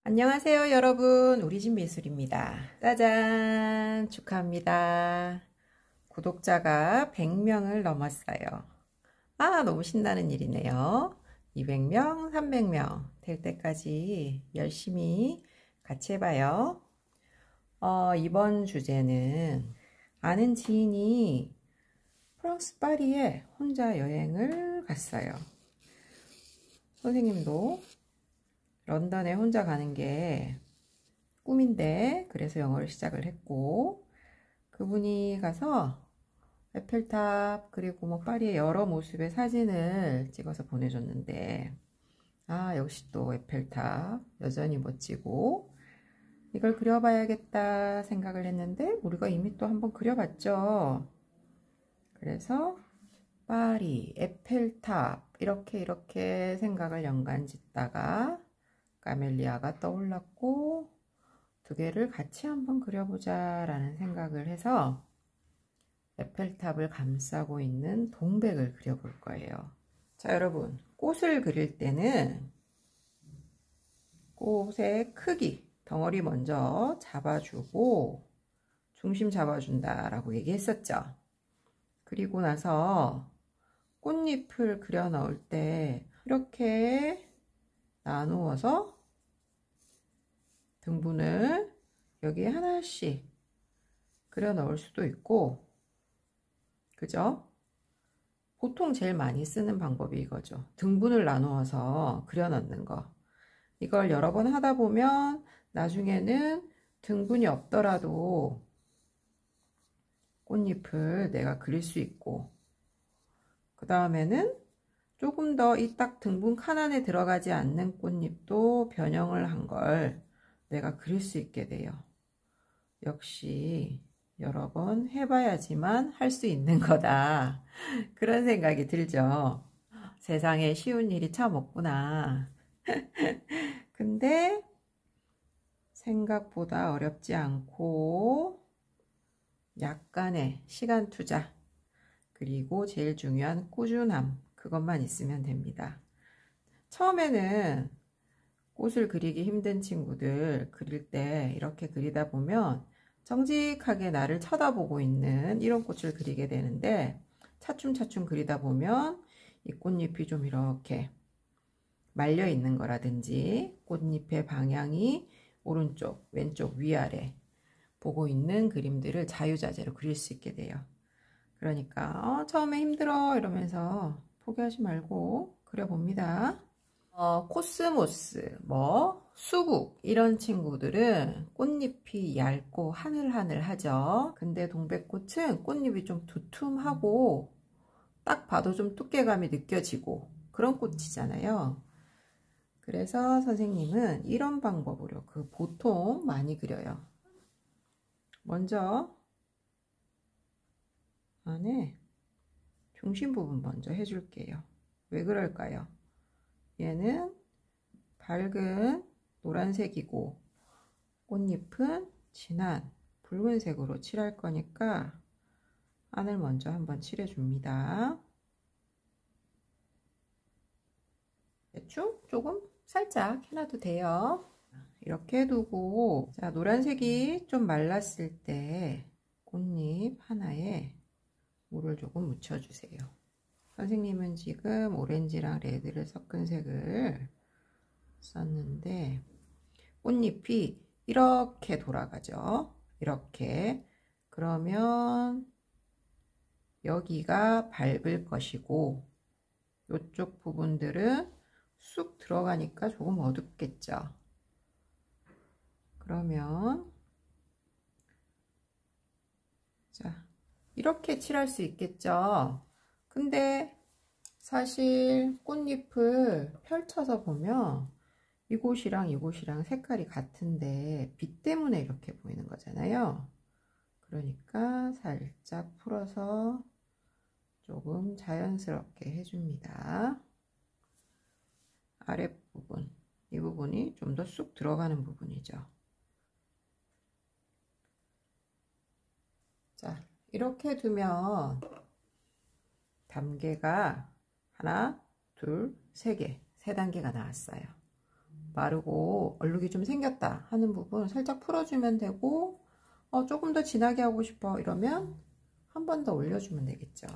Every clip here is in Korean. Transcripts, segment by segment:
안녕하세요 여러분, 우리집 미술입니다. 짜잔, 축하합니다. 구독자가 100명을 넘었어요. 너무 신나는 일이네요. 200명, 300명 될 때까지 열심히 같이 해봐요. 이번 주제는 아는 지인이 프랑스 파리에 혼자 여행을 갔어요. 선생님도 런던에 혼자 가는 게 꿈인데, 그래서 영어를 시작을 했고, 그분이 가서 에펠탑 그리고 뭐 파리의 여러 모습의 사진을 찍어서 보내줬는데, 역시 또 에펠탑 여전히 멋지고 이걸 그려봐야겠다 생각을 했는데, 우리가 이미 또 한번 그려봤죠. 그래서 파리, 에펠탑 이렇게 생각을 연관 짓다가 까멜리아가 떠올랐고, 두 개를 같이 한번 그려보자 라는 생각을 해서 에펠탑을 감싸고 있는 동백을 그려볼 거예요. 자, 여러분, 꽃을 그릴 때는 꽃의 크기, 덩어리 먼저 잡아주고 중심 잡아준다 라고 얘기했었죠. 그리고 나서 꽃잎을 그려 넣을 때 이렇게 나누어서 등분을 여기에 하나씩 그려 넣을 수도 있고, 그죠? 보통 제일 많이 쓰는 방법이 이거죠. 등분을 나누어서 그려 넣는 거. 이걸 여러 번 하다 보면 나중에는 등분이 없더라도 꽃잎을 내가 그릴 수 있고, 그 다음에는 조금 더 이 딱 등분 칸 안에 들어가지 않는 꽃잎도 변형을 한 걸 내가 그릴 수 있게 돼요. 역시 여러 번 해봐야지만 할 수 있는 거다. 그런 생각이 들죠. 세상에 쉬운 일이 참 없구나. 근데 생각보다 어렵지 않고 약간의 시간 투자, 그리고 제일 중요한 꾸준함, 그것만 있으면 됩니다. 처음에는 꽃을 그리기 힘든 친구들 그릴 때 이렇게 그리다 보면 정직하게 나를 쳐다보고 있는 이런 꽃을 그리게 되는데, 차츰차츰 그리다 보면 이 꽃잎이 좀 이렇게 말려 있는 거라든지 꽃잎의 방향이 오른쪽, 왼쪽, 위아래 보고 있는 그림들을 자유자재로 그릴 수 있게 돼요. 그러니까 처음에 힘들어 이러면서 포기하지 말고 그려봅니다. 코스모스, 수국 이런 친구들은 꽃잎이 얇고 하늘하늘하죠. 근데 동백꽃은 꽃잎이 좀 두툼하고 딱 봐도 좀 두께감이 느껴지고 그런 꽃이잖아요. 그래서 선생님은 이런 방법으로 보통 많이 그려요. 먼저 안에 중심 부분 먼저 해줄게요. 왜 그럴까요? 얘는 밝은 노란색이고 꽃잎은 진한 붉은색으로 칠할 거니까 안을 먼저 한번 칠해줍니다. 대충 조금 살짝 해놔도 돼요. 이렇게 두고, 자, 노란색이 좀 말랐을 때 꽃잎 하나에 물을 조금 묻혀주세요. 선생님은 지금 오렌지랑 레드를 섞은 색을 썼는데 꽃잎이 이렇게 돌아가죠. 이렇게. 그러면 여기가 밝을 것이고 이쪽 부분들은 쑥 들어가니까 조금 어둡겠죠. 그러면 자, 이렇게 칠할 수 있겠죠. 근데 사실 꽃잎을 펼쳐서 보면 이곳이랑 이곳이랑 색깔이 같은데 빛 때문에 이렇게 보이는 거잖아요. 그러니까 살짝 풀어서 조금 자연스럽게 해줍니다. 아랫부분, 이 부분이 좀 더 쑥 들어가는 부분이죠. 자, 이렇게 두면 단계가 하나, 둘, 세 개, 세 단계가 나왔어요. 마르고 얼룩이 좀 생겼다 하는 부분 살짝 풀어주면 되고, 조금 더 진하게 하고 싶어 이러면 한 번 더 올려주면 되겠죠.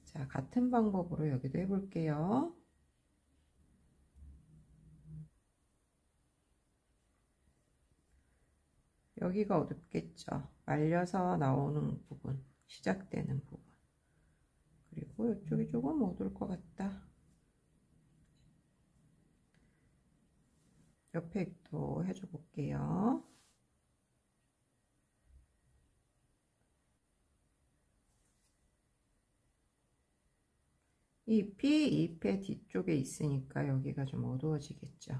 자, 같은 방법으로 여기도 해볼게요. 여기가 어둡겠죠. 말려서 나오는 부분, 시작되는 부분. 그리고 이쪽이 조금 어두울 것 같다. 옆에 또 해줘 볼게요. 잎이 잎의 뒤쪽에 있으니까 여기가 좀 어두워지겠죠.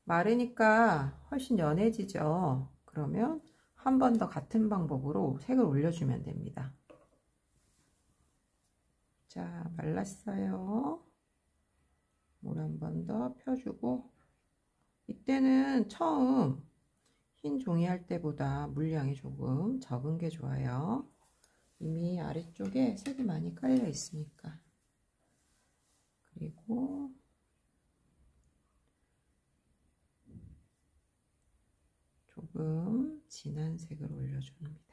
마르니까 훨씬 연해지죠. 그러면 한 번 더 같은 방법으로 색을 올려주면 됩니다. 자, 말랐어요. 물 한 번 더 펴주고, 이때는 처음 흰 종이 할 때보다 물량이 조금 적은 게 좋아요. 이미 아래쪽에 색이 많이 깔려 있으니까. 그리고 조금 진한 색을 올려줍니다.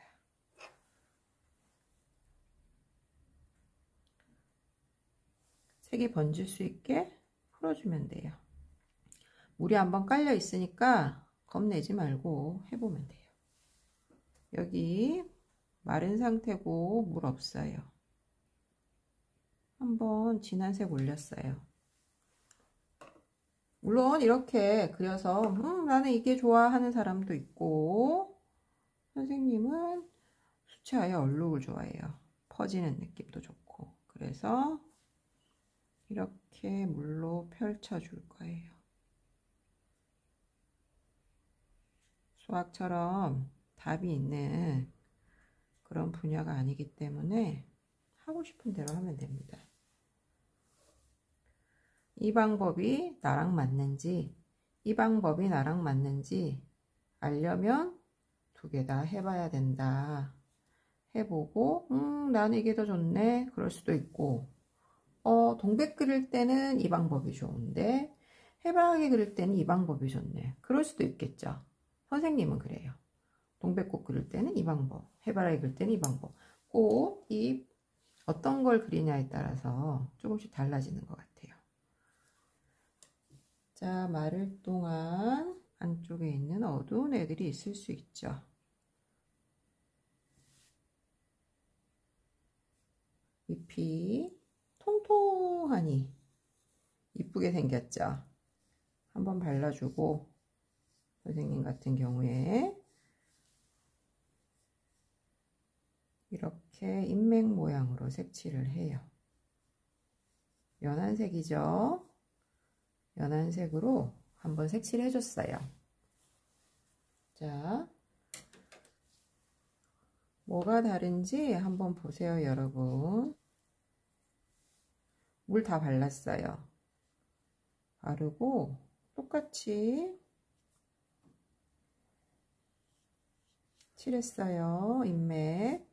색이 번질 수 있게 풀어주면 돼요. 물이 한번 깔려 있으니까 겁내지 말고 해보면 돼요. 여기 마른 상태고 물 없어요. 한번 진한 색 올렸어요. 물론 이렇게 그려서 나는 이게 좋아 하는 사람도 있고, 선생님은 수채화의 얼룩을 좋아해요. 퍼지는 느낌도 좋고. 그래서 이렇게 물로 펼쳐 줄 거예요. 수학처럼 답이 있는 그런 분야가 아니기 때문에 하고 싶은 대로 하면 됩니다. 이 방법이 나랑 맞는지, 이 방법이 나랑 맞는지 알려면 두 개 다 해봐야 된다. 해보고 나는 이게 더 좋네 그럴 수도 있고, 동백 그릴 때는 이 방법이 좋은데 해바라기 그릴 때는 이 방법이 좋네 그럴 수도 있겠죠. 선생님은 그래요. 동백꽃 그릴 때는 이 방법, 해바라기 그릴 때는 이 방법. 꼭 이 어떤 걸 그리냐에 따라서 조금씩 달라지는 것 같아요. 자, 마를 동안 안쪽에 있는 어두운 애들이 있을 수 있죠. 잎이 통통하니 이쁘게 생겼죠. 한번 발라주고, 선생님 같은 경우에 이렇게 인맥 모양으로 색칠을 해요. 연한 색이죠. 연한 색으로 한번 색칠을 해줬어요. 자, 뭐가 다른지 한번 보세요, 여러분. 물 다 발랐어요. 바르고 똑같이 칠했어요, 인맥.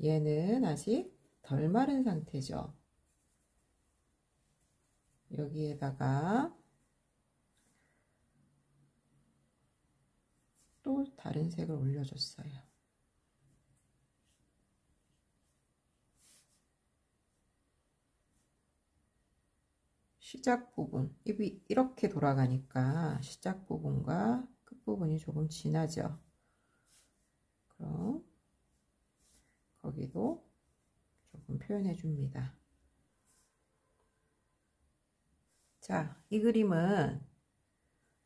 얘는 아직 덜 마른 상태죠. 여기에다가 또 다른 색을 올려줬어요. 시작 부분, 잎이 이렇게 돌아가니까 시작 부분과 끝 부분이 조금 진하죠. 그럼 거기도 조금 표현해 줍니다. 자, 이 그림은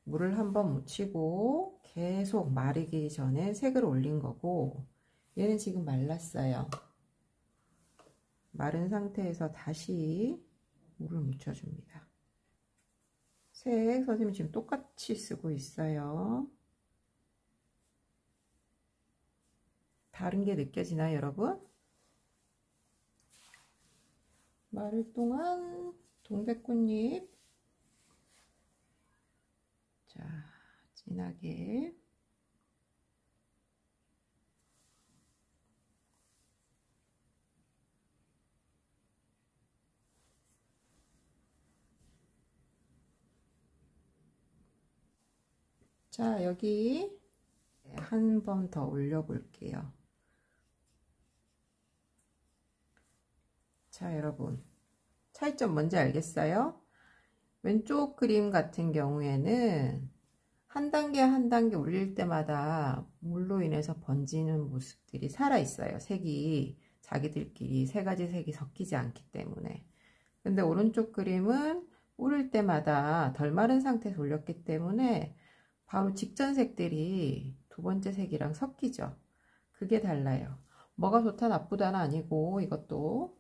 물을 한번 묻히고 계속 마르기 전에 색을 올린 거고, 얘는 지금 말랐어요. 마른 상태에서 다시 물을 묻혀줍니다. 색 선생님 지금 똑같이 쓰고 있어요. 다른 게 느껴지나요, 여러분? 마를 동안 동백꽃잎, 자, 진하게 자, 여기 한 번 더 올려 볼게요. 자, 여러분, 차이점 뭔지 알겠어요? 왼쪽 그림 같은 경우에는 한 단계 한 단계 올릴 때마다 물로 인해서 번지는 모습들이 살아 있어요. 색이 자기들끼리 세 가지 색이 섞이지 않기 때문에. 근데 오른쪽 그림은 오릴 때마다 덜 마른 상태에서 올렸기 때문에 바로 직전 색들이 두 번째 색이랑 섞이죠. 그게 달라요. 뭐가 좋다 나쁘다는 아니고, 이것도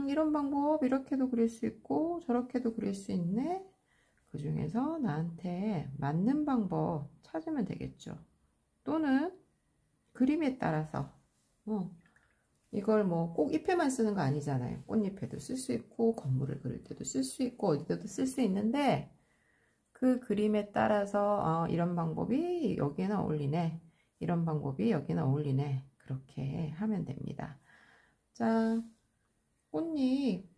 이런 방법 이렇게도 그릴 수 있고 저렇게도 그릴 수 있네. 그 중에서 나한테 맞는 방법 찾으면 되겠죠. 또는 그림에 따라서 이걸 뭐 꼭 잎에만 쓰는 거 아니잖아요. 꽃잎에도 쓸 수 있고 건물을 그릴 때도 쓸 수 있고 어디서도 쓸 수 있는데, 그 그림에 따라서 이런 방법이 여기에는 어울리네, 이런 방법이 여기는 어울리네, 그렇게 하면 됩니다. 자, 꽃잎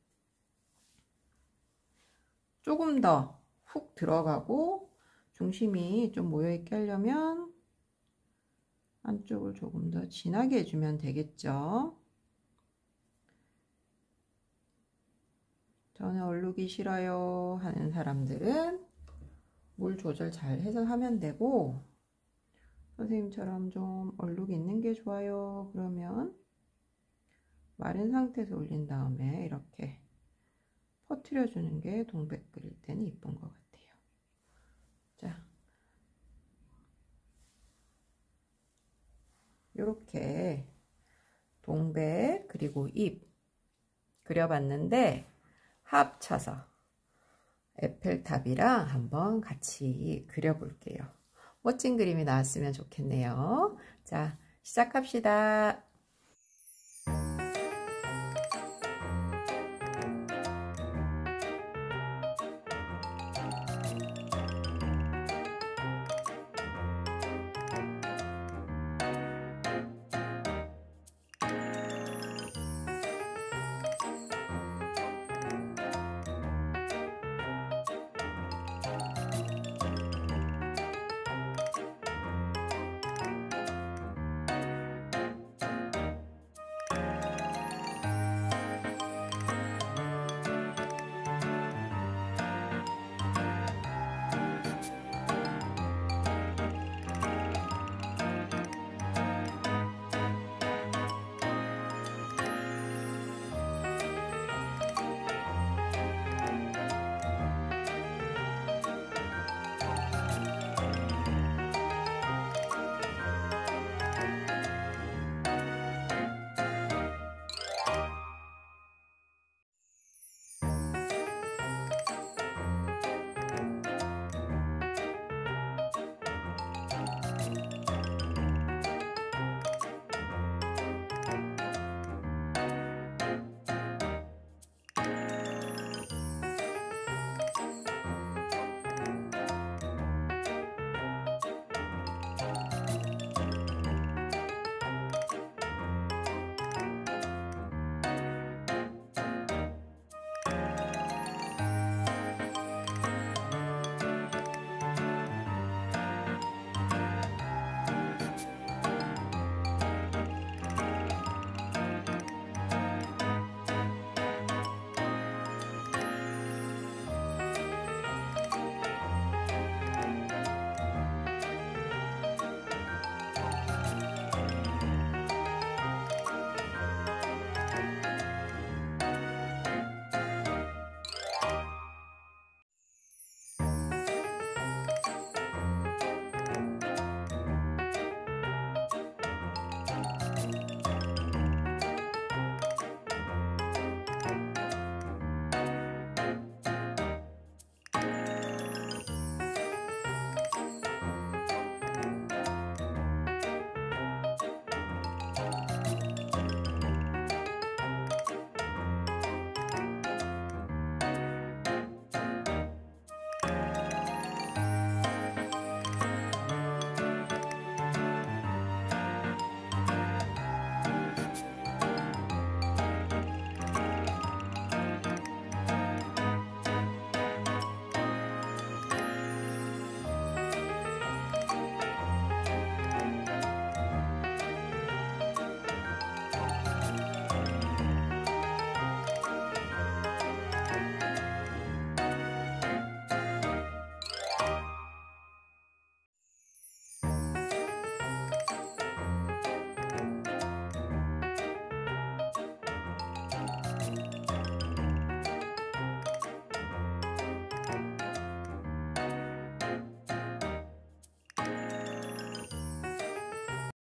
조금 더 훅 들어가고 중심이 좀 모여있게 하려면 안쪽을 조금 더 진하게 해주면 되겠죠. 저는 얼룩이 싫어요 하는 사람들은 물 조절 잘 해서 하면 되고, 선생님처럼 좀 얼룩이 있는 게 좋아요 그러면 마른 상태에서 올린 다음에 이렇게 퍼뜨려 주는 게 동백 그릴 때는 이쁜 것 같아요. 자, 이렇게 동백 그리고 잎 그려봤는데 합쳐서 에펠탑이랑 한번 같이 그려볼게요. 멋진 그림이 나왔으면 좋겠네요. 자, 시작합시다.